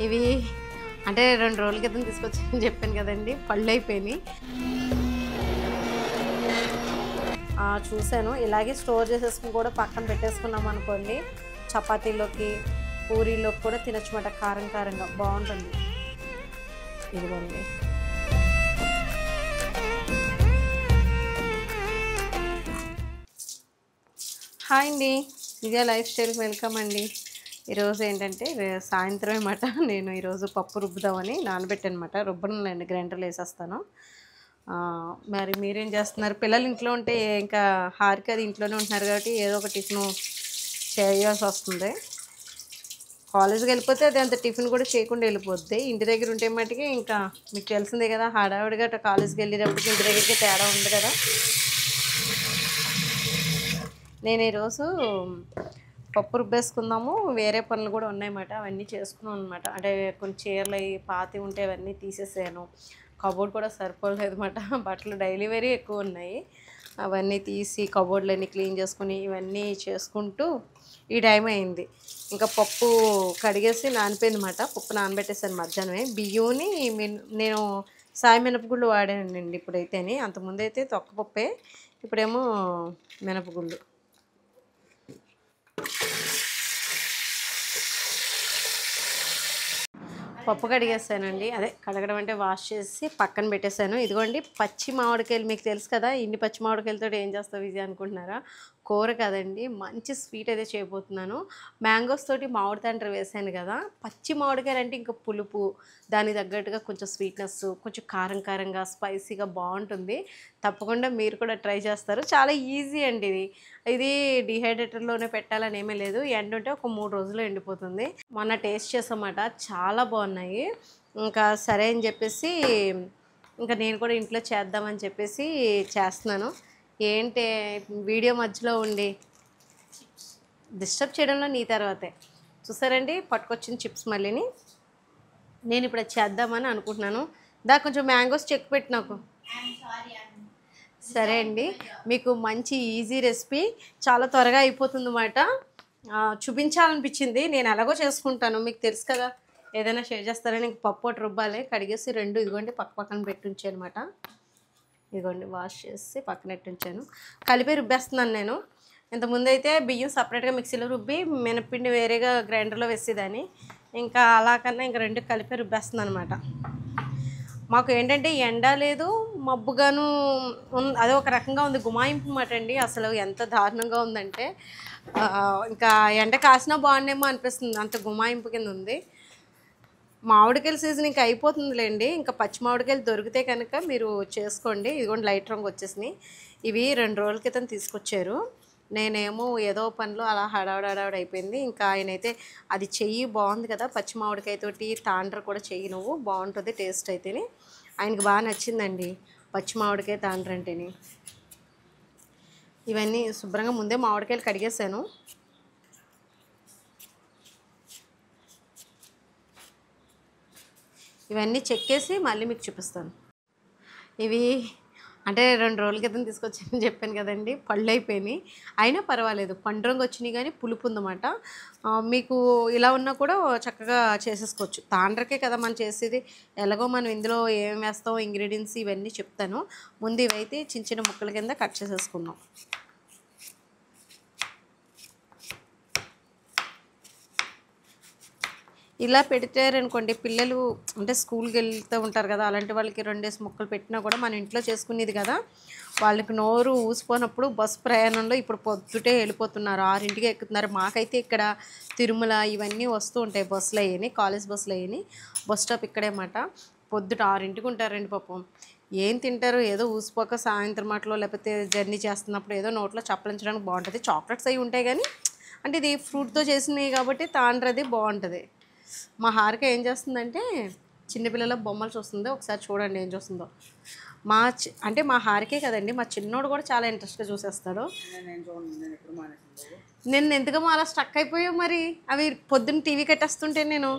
ఇవి అంటే 2 రోజుల క్రితం తీసుకొచ్చానని చెప్పాను కదండి, పళ్ళు అయిపోయినాయి. చూశాను, ఇలాగే స్టోర్ చేసేసుకుని కూడా పక్కన పెట్టేసుకున్నాం అనుకోండి, చపాతీలోకి పూరీలోకి కూడా తినొచ్చమాట. కారం కారంగా బాగుంటుంది. ఇదిగోండి. హాయ్ అండి, విజయ లైఫ్ స్టైల్కి వెల్కమ్ అండి. ఈరోజు ఏంటంటే సాయంత్రం అనమాట, నేను ఈరోజు పప్పు రుబ్బుదామని నానబెట్టానమాట. రుబ్బనులేండి, గ్రైండర్లో వేసేస్తాను. మరి మీరేం చేస్తున్నారు? పిల్లలు ఇంట్లో ఉంటే ఇంకా హారిక అది ఇంట్లోనే ఉంటున్నారు కాబట్టి ఏదో ఒక టిఫిన్ చేయాల్సి వస్తుంది. కాలేజ్కి వెళ్ళిపోతే అది అంత టిఫిన్ కూడా చేయకుండా వెళ్ళిపోద్ది. ఇంటి దగ్గర ఉంటే మటుకి ఇంకా మీకు తెలిసిందే కదా, హడావిడిగా కాలేజ్కి వెళ్ళేటప్పటికి ఇంటి దగ్గరికి తేడా ఉంది కదా. నేను ఈరోజు పప్పు రుబ్బేసుకుందాము, వేరే పనులు కూడా ఉన్నాయన్నమాట, అవన్నీ చేసుకున్నాను అనమాట. అంటే కొన్ని చీరలు అవి పాతి ఉంటే అవన్నీ తీసేసాను. కబోర్డ్ కూడా సరిపోలేదు అనమాట, బట్టలు డైలీ వేరీ ఎక్కువ ఉన్నాయి. అవన్నీ తీసి కబోర్డ్లన్నీ క్లీన్ చేసుకుని ఇవన్నీ చేసుకుంటూ ఈ టైం అయింది. ఇంకా పప్పు కడిగేసి నానిపోయింది అనమాట. పప్పు నానబెట్టేసాను మధ్యాహ్నమే. బియ్యంని నేను సాయి మినపగుళ్ళు వాడానండి ఇప్పుడైతేనే. అంతకుముందు అయితే తొక్కపప్పే, ఇప్పుడేమో మినపగుళ్ళు. పప్పు కడిగేసానండి, అదే కడగడం అంటే వాష్ చేసి పక్కన పెట్టేశాను. ఇదిగోండి పచ్చి మామిడికాయలు, మీకు తెలుసు కదా ఇన్ని పచ్చి మామిడికాయలతో ఏం చేస్తావు విజయ్ అనుకుంటున్నారా? కూర కదండి, మంచి స్వీట్ అయితే చేయబోతున్నాను. మ్యాంగోస్ తోటి మామిడి తండ్రి వేసాను కదా, పచ్చి మామిడికాయలు అంటే ఇంకా పులుపు, దానికి తగ్గట్టుగా కొంచెం స్వీట్నెస్, కొంచెం కారం కారంగా స్పైసీగా బాగుంటుంది. తప్పకుండా మీరు కూడా ట్రై చేస్తారు. చాలా ఈజీ అండి ఇది. ఇది డిహైడ్రేటర్లోనే పెట్టాలని ఏమీ లేదు, ఎండ ఉంటే ఒక 3 రోజుల్లో ఎండిపోతుంది. మొన్న టేస్ట్ చేసామాట, చాలా బాగున్నాయి. ఇంకా సరే అని చెప్పేసి ఇంకా నేను కూడా ఇంట్లో చేద్దామని చెప్పేసి చేస్తున్నాను. ఏంటి వీడియో మధ్యలో ఉండి డిస్టర్బ్ చేయడంలో నీ తర్వాతే. చూసారండి పట్టుకొచ్చిన చిప్స్ మళ్ళీని. నేను ఇప్పుడు అది చేద్దామని అనుకుంటున్నాను. కొంచెం మ్యాంగోస్ చెక్ పెట్టి నాకు. సరే అండి, మీకు మంచి ఈజీ రెసిపీ, చాలా త్వరగా అయిపోతుంది అన్నమాట. చూపించాలనిపించింది. నేను ఎలాగో చేసుకుంటాను, మీకు తెలుసు కదా, ఏదైనా షేర్ చేస్తారని. ఇంక పప్పు ఒకటి రుబ్బాలి, కడిగేసి 2 ఇదిగోండి పక్కన పెట్టుంచాను అనమాట. ఇదిగోండి వాష్ చేసి పక్కన పెట్టుంచాను. కలిపి రుబ్బేస్తున్నాను నేను. ఇంతకుముందు అయితే బియ్యం సపరేట్గా మిక్సీలో రుబ్బి మినప్పిండి వేరేగా గ్రైండర్లో వేసేదాన్ని. ఇంకా అలా కన్నా ఇంకా 2 కలిపి రుబ్బేస్తున్నాను అనమాట. మాకు ఏంటంటే ఎండ లేదు, మబ్బుగాను అదే ఒక రకంగా ఉంది, గుమాయింపు మాట అండి. అసలు ఎంత దారుణంగా ఉందంటే ఇంకా ఎండ కాసినా బాగుండేమో అనిపిస్తుంది, అంత గుమాయింపు కింద ఉంది. మామిడికాయల సీజన్ ఇంకా అయిపోతుందిలేండి. ఇంకా పచ్చి మామిడికాయలు దొరికితే కనుక మీరు చేసుకోండి. ఇదిగోండి లైట్ రంగు వచ్చేసినాయి. ఇవి 2 రోజుల క్రితం తీసుకొచ్చారు. నేనేమో ఏదో పనిలో అలా హడావిడి అయిపోయింది. ఇంకా ఆయనైతే అది చెయ్యి బాగుంది కదా, పచ్చి మామిడికాయతోటి తాండ్ర కూడా చెయ్యి నువ్వు, బాగుంటుంది టేస్ట్ అయితేనే. ఆయనకి బాగా నచ్చిందండి పచ్చి మామిడికాయ తాండ్ర అంటేనే. ఇవన్నీ శుభ్రంగా ముందే మామిడికాయలు కడిగేసాను. ఇవన్నీ చెక్కేసి మళ్ళీ మీకు చూపిస్తాను. ఇవి అంటే 2 రోజుల క్రితం తీసుకొచ్చానని చెప్పాను కదండి, పళ్ళు అయిపోయినాయి. అయినా పర్వాలేదు, పండు రంగు వచ్చినాయి కానీ పులుపు ఉందన్నమాట. మీకు ఇలా ఉన్నా కూడా చక్కగా చేసేసుకోవచ్చు. తాండ్రకే కదా మనం చేసేది, ఎలాగో మనం ఇందులో ఏం వేస్తాం ఇంగ్రీడియంట్స్ ఇవన్నీ చెప్తాను. ముందు ఇవైతే చిన్న చిన్న ముక్కల కింద కట్ చేసేసుకుందాం. ఇలా పెడితారనుకోండి పిల్లలు, అంటే స్కూల్కి వెళ్తూ ఉంటారు కదా, అలాంటి వాళ్ళకి 2 ముక్కలు పెట్టినా కూడా మన ఇంట్లో చేసుకునేది కదా, వాళ్ళకి నోరు ఊసిపోయినప్పుడు బస్సు ప్రయాణంలో ఇప్పుడు పొద్దుటే వెళ్ళిపోతున్నారు, 6ంటికి ఎక్కుతున్నారు. మాకైతే ఇక్కడ తిరుమల ఇవన్నీ వస్తూ ఉంటాయి బస్సులు అయ్యని, కాలేజ్ బస్సులు అయ్యని. బస్ స్టాప్ ఇక్కడే మాట. పొద్దుట 6ంటికి ఉంటారండి పాపం. ఏం తింటారు, ఏదో ఊసిపోక సాయంత్రం మాటలో లేకపోతే జర్నీ చేస్తున్నప్పుడు ఏదో నోట్లో చప్పలించడానికి బాగుంటుంది. చాక్లెట్స్ అవి ఉంటాయి కానీ, అంటే ఇది ఫ్రూట్తో చేసినవి కాబట్టి తాండ్రది బాగుంటుంది. మా హారిక ఏం చేస్తుందంటే చిన్నపిల్లల బొమ్మలు చూస్తుంది, ఒకసారి చూడండి ఏం చూస్తుందో. అంటే మా హారికే కదండి, మా చిన్నోడు కూడా చాలా ఇంట్రెస్ట్గా చూసేస్తాడు. నేను ఎందుకమో అలా స్టక్ అయిపోయావు మరి, అవి పొద్దున్న టీవీ కట్టేస్తుంటే నేను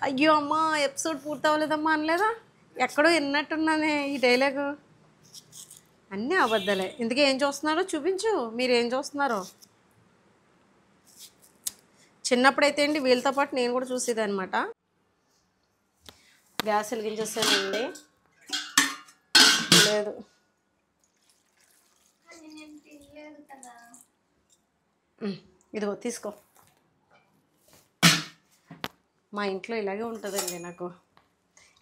అయ్యో అమ్మ ఎపిసోడ్ పూర్తి అవ్వలేదమ్మా అనలేదా, ఎక్కడో విన్నట్టున్నానే ఈ డైలాగు. అన్నీ అబద్ధాలే. ఇందుకే ఏం చూస్తున్నారో చూపించు, మీరు ఏం చూస్తున్నారో. చిన్నప్పుడైతే అండి వీళ్ళతో పాటు నేను కూడా చూసేదన్నమాట. గ్యాస్ వెలిగించేసానండి. లేదు ఇదిగో తీసుకో. మా ఇంట్లో ఇలాగే ఉంటుందండి నాకు.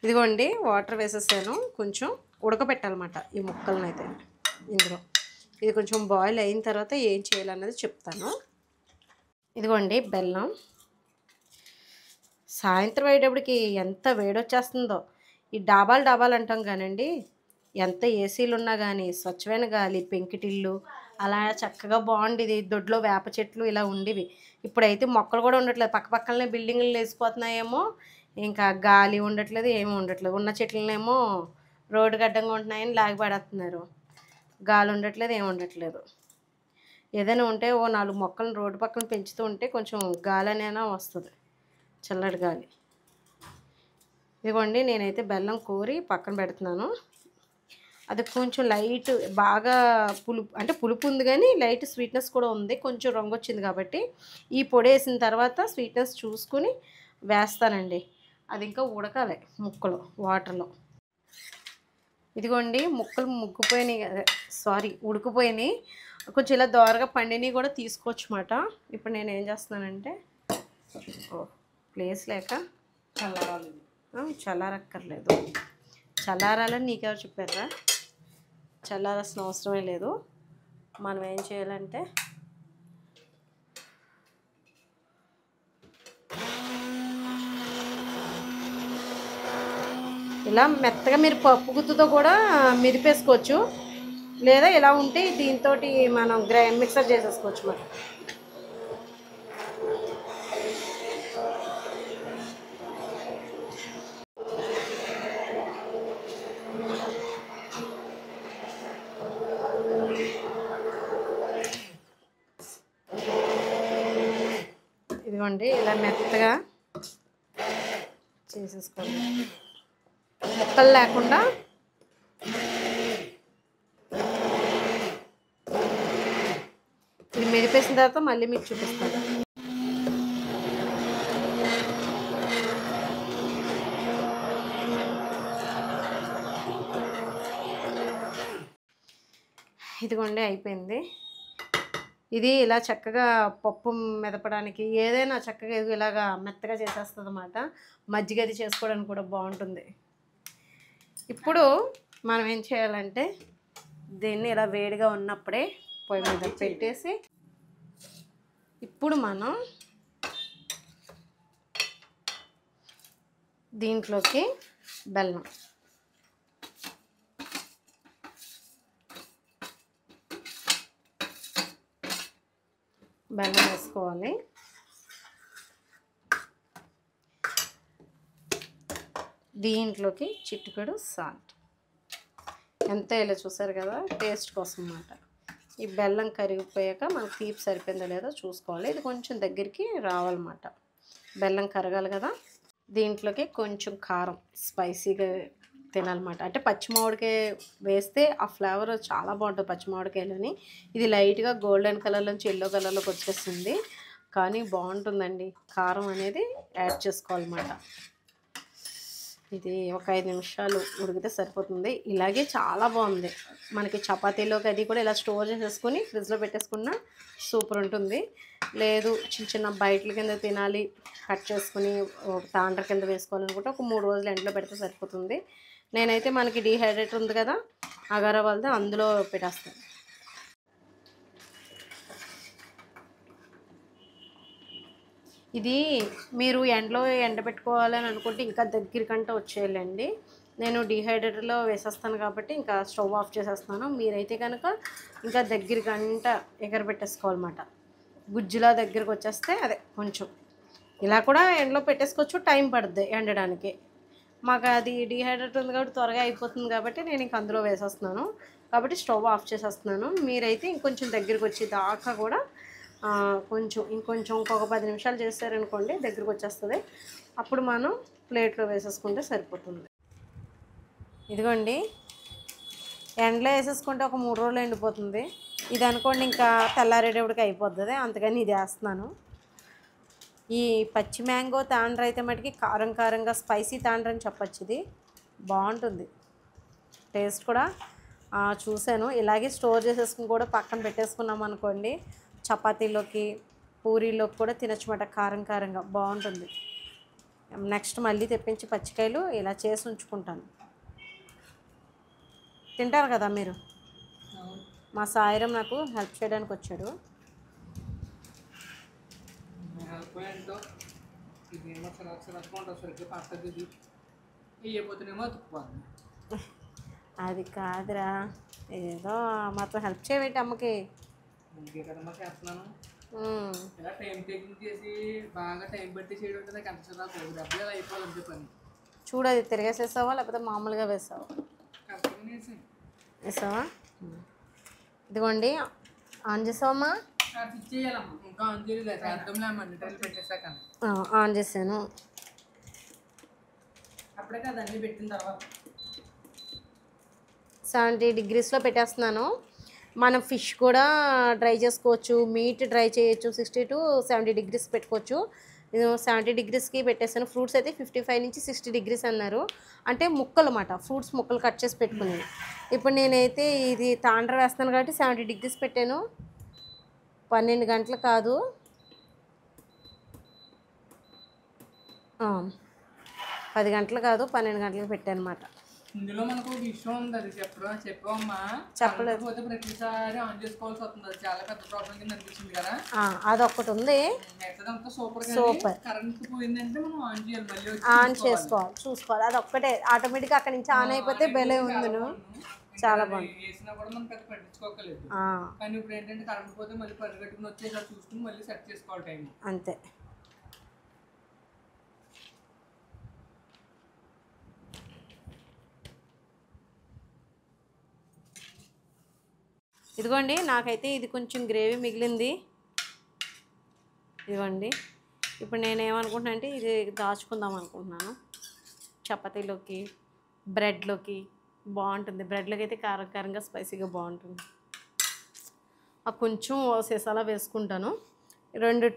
ఇదిగోండి వాటర్ వేసేసాను. కొంచెం ఉడకబెట్టాలన్నమాట ఈ ముక్కలను అయితే ఇందులో. ఇది కొంచెం బాయిల్ అయిన తర్వాత ఏం చేయాలన్నది చెప్తాను. ఇదిగోండి బెల్లం. సాయంత్రం అయ్యేటప్పటికి ఎంత వేడొచ్చేస్తుందో. ఈ డాబాలు అంటాం కానండి, ఎంత ఏసీలు ఉన్నా కానీ స్వచ్ఛమైన గాలి, పెంకిటిల్లు అలా చక్కగా బాగుండేది. దొడ్లో వేప చెట్లు ఇలా ఉండేవి. ఇప్పుడైతే మొక్కలు కూడా ఉండట్లేదు. పక్కపక్కనే బిల్డింగ్లు లేచిపోతున్నాయేమో, ఇంకా గాలి ఉండట్లేదు, ఏమీ ఉండట్లేదు. ఉన్న చెట్లనేమో రోడ్డు గడ్డంగా ఉంటున్నాయని లాగిపడేస్తున్నారు. గాలి ఉండట్లేదు, ఏమి ఉండట్లేదు. ఏదైనా ఉంటే ఓ 4 మొక్కలను రోడ్డు పక్కన పెంచుతూ ఉంటే కొంచెం గాలి అనేనా వస్తుంది, చల్లటి గాలి. ఇదిగోండి నేనైతే బెల్లం కోరి పక్కన పెడుతున్నాను. అది కొంచెం లైట్ బాగా పులుపు ఉంది కానీ లైట్ స్వీట్నెస్ కూడా ఉంది. కొంచెం రంగు వచ్చింది కాబట్టి ఈ పొడి వేసిన తర్వాత స్వీట్నెస్ చూసుకుని వేస్తానండి. అది ఇంకా ఉడకాలి ముక్కలు వాటర్లో. ఇదిగోండి ముక్కలు ఉడికిపోయినాయి. కొంచెం ఇలా దోరగా పండినవి కూడా తీసుకోవచ్చు అన్నమాట. ఇప్పుడు నేను ఏం చేస్తున్నానంటే ప్లేస్ లేక చల్లారక్కర్లేదు. చల్లారాలని నీకెవరు చెప్పారా? చల్లారాల్సిన అవసరమే లేదు. మనం ఏం చేయాలంటే ఇలా మెత్తగా మీరు పప్పు గుత్తుతో కూడా మిదిపేసుకోవచ్చు, లేదా ఇలా ఉంటే దీంతో మనం మిక్సర్ చేసేసుకోవచ్చు. మరి ఇదిగోండి ఇలా మెత్తగా చేసేసుకోండి, ముక్కలు లేకుండా. ఇది మెదిపేసిన తర్వాత మళ్ళీ మీకు చూపిస్తాను. ఇదిగోండి అయిపోయింది. ఇది ఇలా చక్కగా పప్పు మెదపడానికి ఏదైనా చక్కగా ఇలాగా మెత్తగా చేసేస్తుంది అన్నమాట. మజ్జిగది చేసుకోవడానికి కూడా బాగుంటుంది. ఇప్పుడు మనం ఏం చేయాలంటే దీన్ని ఇలా వేడిగా ఉన్నప్పుడే పొయ్యి మీద పెట్టేసి ఇప్పుడు మనం దీంట్లోకి బెల్లం వేసుకోవాలి. దీంట్లోకి చిటికెడు సాల్ట్, ఎంత ఇలా చూసారు కదా టేస్ట్ కోసం అన్నమాట. ఈ బెల్లం కరిగిపోయాక మనకు తీపి సరిపోయిందో లేదో చూసుకోవాలి. ఇది కొంచెం దగ్గరికి రావాలన్నమాట, బెల్లం కరగాలి కదా. దీంట్లోకి కొంచెం కారం, స్పైసీగా తినాలన్నమాట. అంటే పచ్చిమామిడికాయ వేస్తే ఆ ఫ్లేవర్ చాలా బాగుంటుంది పచ్చిమామిడికాయలని. ఇది లైట్గా గోల్డెన్ కలర్ నుంచి ఎల్లో కలర్లోకి వచ్చేస్తుంది, కానీ బాగుంటుందండి. కారం అనేది యాడ్ చేసుకోవాలన్నమాట. ఇది ఒక 5 నిమిషాలు ఉడికితే సరిపోతుంది. ఇలాగే చాలా బాగుంది. మనకి చపాతీలోకి అది కూడా ఇలా స్టోర్ చేసేసుకొని ఫ్రిడ్జ్లో పెట్టేసుకున్న సూపర్ ఉంటుంది. లేదు చిన్న బయటల కింద తినాలి, కట్ చేసుకుని తాండ్ర కింద వేసుకోవాలనుకుంటే ఒక 3 రోజులు ఎండలో పెడితే సరిపోతుంది. నేనైతే మనకి డీహైడ్రేటర్ ఉంది కదా అగారా వాళ్ళది, అందులో పెట్టేస్తాను. ఇది మీరు ఎండబెట్టుకోవాలని అనుకుంటే ఇంకా దగ్గరికంటే వచ్చేయాలండి. నేను డీహైడ్రేటర్లో వేసేస్తాను కాబట్టి ఇంకా స్టవ్ ఆఫ్ చేసేస్తాను. మీరైతే కనుక ఇంకా దగ్గరికంట ఎగరబెట్టేసుకోవాలన్నమాట. గుజ్జులా దగ్గరికి వచ్చేస్తే అదే కొంచెం ఇలా కూడా ఎండలో పెట్టేసుకోవచ్చు, టైం పడుద్ది ఎండడానికి. మాకు అది డీహైడ్రేటర్ ఉంది కాబట్టి త్వరగా అయిపోతుంది కాబట్టి నేను ఇంక అందులో వేసేస్తున్నాను. కాబట్టి స్టవ్ ఆఫ్ చేసేస్తున్నాను. మీరైతే ఇంకొంచెం దగ్గరికి వచ్చి దాకా కూడా ఇంకొంచెం ఇంకొక 10 నిమిషాలు చేస్తారనుకోండి దగ్గరికి వచ్చేస్తుంది. అప్పుడు మనం ప్లేట్లో వేసేసుకుంటే సరిపోతుంది. ఇదిగోండి ఎండలో వేసేసుకుంటే ఒక 3 రోజులు ఎండిపోతుంది. ఇది అనుకోండి ఇంకా తెల్లారేటప్పటికి అయిపోతుంది, అందుకని ఇది వేస్తున్నాను. ఈ పచ్చి మ్యాంగో తాండ్ర అయితే మటుకి కారం కారంగా స్పైసీ తాండ్ర అని చెప్పచ్చు. ఇది బాగుంటుంది టేస్ట్ కూడా. చూశాను. ఇలాగే స్టోర్ చేసేసుకుని కూడా పక్కన పెట్టేసుకున్నాం అనుకోండి, చపాతీలోకి పూరీలోకి కూడా తినొచ్చమాట. కారం కారంగా బాగుంటుంది. నెక్స్ట్ మళ్ళీ తెప్పించి పచ్చికాయలు ఇలా చేసి ఉంచుకుంటాను. తింటారు కదా మీరు. మా సాయిరం నాకు హెల్ప్ చేయడానికి వచ్చాడు. అది కాదురా, ఏదో మాతో హెల్ప్ చేయబెట్టి అమ్మకి. చూడు, అది తిరిగేసేసావా లేకపోతే మామూలుగా వేసావా? వేసావా? ఇదిగోండి, ఆన్ చేసావమ్మా? ఆన్ చేసాను. 70 degreesలో పెట్టేస్తున్నాను. మనం ఫిష్ కూడా డ్రై చేసుకోవచ్చు, మీట్ డ్రై చేయొచ్చు. 60 to 70 degrees పెట్టుకోవచ్చు. నేను 70 degreesకి పెట్టేస్తాను. ఫ్రూట్స్ అయితే 55 నుంచి 60 degrees అన్నారు. అంటే ముక్కలు అన్నమాట, ఫ్రూట్స్ ముక్కలు కట్ చేసి పెట్టుకునేది. ఇప్పుడు నేనైతే ఇది తాండ్ర వేస్తాను కాబట్టి 70 degrees పెట్టాను. 12 గంటలు కాదు, 10 గంటలు కాదు 12 గంటలకు పెట్టాను అన్నమాట. ఇందులో మనకు విషయం ఉంది, అది చెప్పమ్మా. చెప్పలేదు, ప్రతిసారి ఆన్ చేసుకోవాల్సి వస్తుంది. చాలా పెద్ద ప్రాబ్లం కింద అనిపించింది కదా. అదొకటి ఉంది. సూపర్. కరెంట్ పోయిందంటే మనం ఆన్ చేయాలి, మళ్ళీ ఆన్ చేసుకోవాలి, చూసుకోవాలి. అదొక్కటే ఆటోమేటిక్గా అక్కడి నుంచి ఆన్ అయిపోతే బెలే ఉంది. చాలా బాగుంది. వేసినా కూడా మనం పెద్ద పట్టించుకోకలేదు. కానీ ఇప్పుడు ఏంటంటే కరెంట్ పోతే మళ్ళీ పరిగెట్టుకుని వచ్చేసారి చూసుకుని మళ్ళీ సెట్ చేసుకోవాలి టైం. అంతే. ఇదిగోండి, నాకైతే ఇది కొంచెం గ్రేవీ మిగిలింది. ఇదిగోండి, ఇప్పుడు నేనేమనుకుంటున్నా అంటే ఇది దాచుకుందాం అనుకుంటున్నాను. చపాతీలోకి బ్రెడ్లోకి బాగుంటుంది. బ్రెడ్లోకి అయితే కారం కారంగా స్పైసీగా బాగుంటుంది. కొంచెం సీసాలా వేసుకుంటాను. రెండు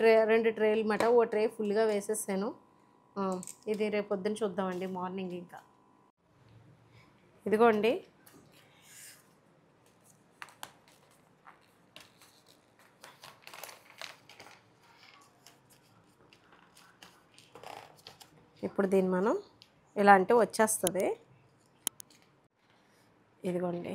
ట్రేలు మాట. ఓ ట్రే ఫుల్గా వేసేసాను. ఇది రేపు పొద్దున్న చూద్దామండి, మార్నింగ్. ఇంకా ఇదిగోండి, ఇప్పుడు దీన్ని మనం ఇలా అంటే వచ్చేస్తుంది. ఇదిగోండి,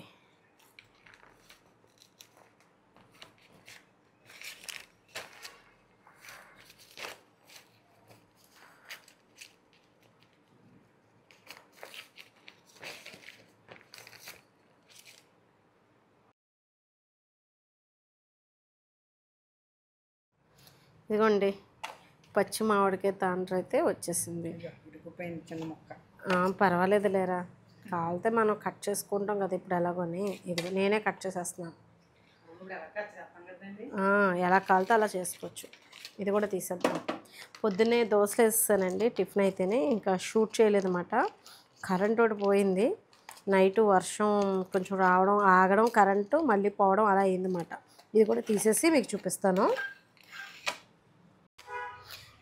ఇదిగోండి పచ్చి మామిడికాయ తాండ్ర అయితే వచ్చేసింది. పర్వాలేదు లేరా, కావాలితే మనం కట్ చేసుకుంటాం కదా ఇప్పుడు ఎలాగోని. ఇది నేనే కట్ చేసేస్తున్నాను. ఎలా కావాలితే అలా చేసుకోవచ్చు. ఇది కూడా తీసేద్దాం. పొద్దున్నే దోశలు వేస్తానండి టిఫిన్ అయితేనే, ఇంకా షూట్ చేయలేదన్నమాట. కరెంట్ ఒకటి పోయింది. నైటు వర్షం కొంచెం రావడం ఆగడం, కరెంటు మళ్ళీ పోవడం అలా అయిందన్నమాట. ఇది కూడా తీసేసి మీకు చూపిస్తాను.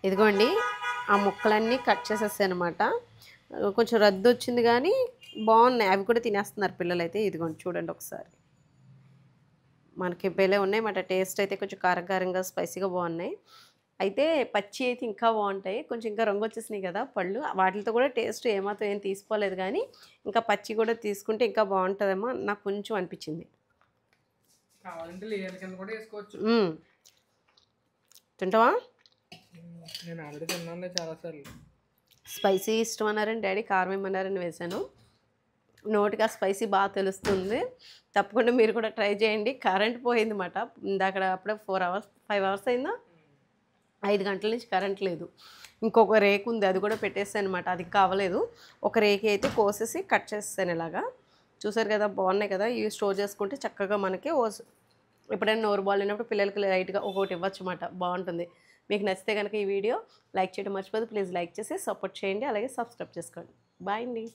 ఇదిగోండి, ఆ ముక్కలన్నీ కట్ చేసేసాను అనమాట. కొంచెం రద్దు వచ్చింది కానీ బాగున్నాయి. అవి కూడా తినేస్తున్నారు పిల్లలైతే. ఇదిగోండి చూడండి ఒకసారి, మనకి బెలే ఉన్నాయి అన్నమాట. టేస్ట్ అయితే కొంచెం కారంగా స్పైసీగా బాగున్నాయి. అయితే పచ్చి అయితే ఇంకా బాగుంటాయి. కొంచెం ఇంకా రంగు వచ్చేసినాయి కదా పళ్ళు, వాటితో కూడా టేస్ట్ ఏమాత్రం ఏం తీసుకోలేదు. కానీ ఇంకా పచ్చి కూడా తీసుకుంటే ఇంకా బాగుంటుందేమో నాకు కొంచెం అనిపించింది. తింటావా? నేను ఆల్రెడీ తిన్నాను చాలాసార్లు. స్పైసీ ఇష్టం అన్నారని డాడీ కారం ఏమన్నారని వేసాను. నోటికి ఆ స్పైసీ బాగా తెలుస్తుంది. తప్పకుండా మీరు కూడా ట్రై చేయండి. కరెంట్ పోయింది అన్నమాట ఇందాక. అప్పుడే 5 hours అయిందా, 5 గంటల నుంచి కరెంట్ లేదు. ఇంకొక రేకు ఉంది, అది కూడా పెట్టేస్తాను అనమాట. అది కావలేదు. ఒక రేకి అయితే కోసేసి కట్ చేస్తాను ఇలాగా. చూసారు కదా, బాగున్నాయి కదా. ఇవి స్టోర్ చేసుకుంటే చక్కగా మనకి ఎప్పుడైనా నోరు బాగాలేనప్పుడు పిల్లలకి లైట్గా ఒకటి ఇవ్వచ్చు అన్నమాట. బాగుంటుంది. మీకు నచ్చితే కనుక ఈ వీడియో లైక్ చేయడం మర్చిపోదు. ప్లీజ్ లైక్ చేసి సపోర్ట్ చేయండి. అలాగే సబ్స్క్రైబ్ చేసుకోండి. బాయ్ అండి.